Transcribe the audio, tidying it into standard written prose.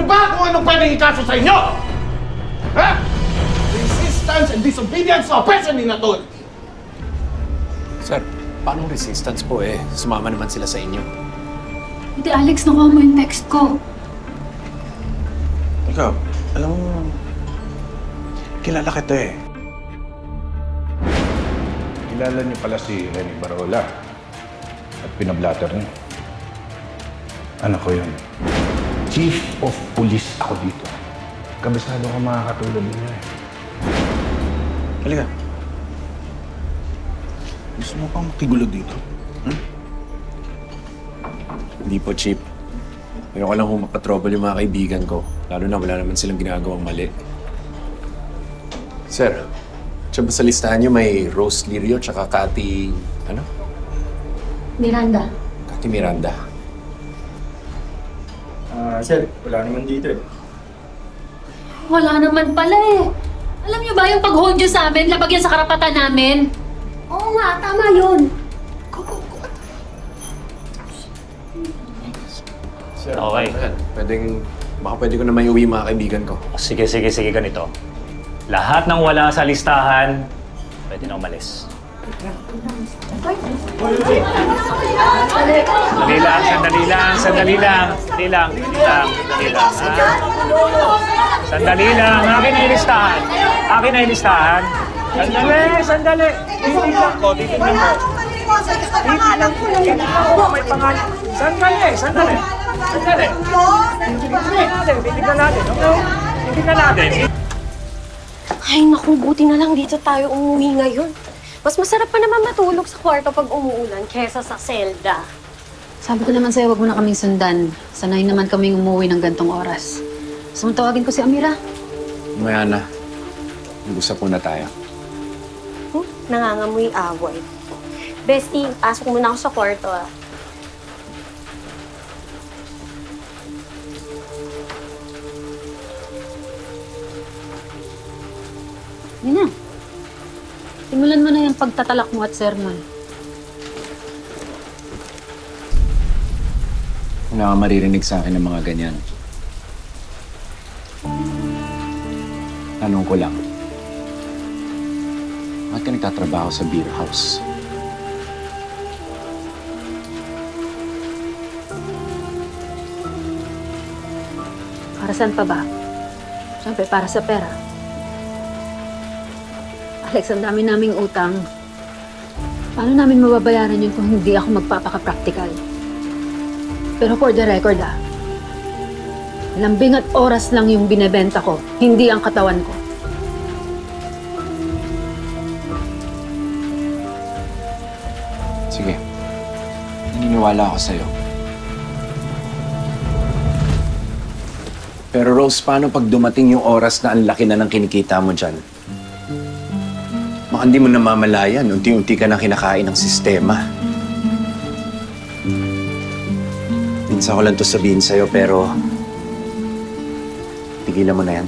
niyo ba kung anong pwedeng ikaso sa inyo? Ha? Resistance and disobedience to a person in authority. Sir, paano resistance po eh? Sumama naman sila sa inyo. Hindi, Alex, nakuha mo yung text ko. Ikaw, alam mo, kilala kita eh. Kilala niyo pala si Rene Barola at pinablatter niyo. Anak ko yun. Chief of Police ako dito. Kabisado ko makakatulad niyo eh. Halika. Gusto mo pang makigulo dito? Hmm? Hindi po, Chief. Ayoko lang mapatrobol yung mga kaibigan ko. Lalo na wala naman silang ginagawang mali. Sir, siya ba sa listahan niyo may Rose Lirio tsaka Cathy... ano? Miranda. Cathy Miranda. Sir, wala naman dito eh. Wala naman pala eh. Alam niyo ba yung pag-hold niyo sa amin, labag yan sa karapatan namin? Oo nga, tama yun. Sir, Okay. Baka pwede ko na may uwi mga kaibigan ko. Sige, ganito. Lahat ng wala sa listahan, pwede na umalis. Sandali lang. Sandali lang. Akin na yung listahan. Sandali. Titignan ko. May pangalan. Sandali. Titignan natin. Ay, naku, buti na lang dito tayo umuwi ngayon. Mas masarap pa naman matulog sa kwarto pag umuulan kesa sa selda. Sabi ko naman sa'yo, wag mo na kaming sundan. Sanay naman kaming umuwi ng gantong oras. Gusto mong tawagin ko si Amira? Maya na. Mag-usap muna tayo. Nangangamoy away. Bestie, pasok muna ako sa kwarto ah. Yun na. Simulan mo na yung pagtatalak mo at sermon. Wala kang maririnig sa akin ng mga ganyan. Tanong ko lang. Bakit ka nagtatrabaho sa beer house? Para saan pa ba? Siyempre, para sa pera. Alex, ang dami naming utang. Paano namin mababayaran yun kung hindi ako magpapaka-practical? Pero for the record, lambing at oras lang yung binebenta ko, hindi ang katawan ko. Sige. Naniniwala ako sa'yo. Pero Rose, paano pag dumating yung oras na ang laki na ng kinikita mo dyan? Baka hindi mo namamalayan, unti-unti ka na kinakain ng sistema. Minsan ko lang to sabihin sa'yo, pero tigilan mo na yan.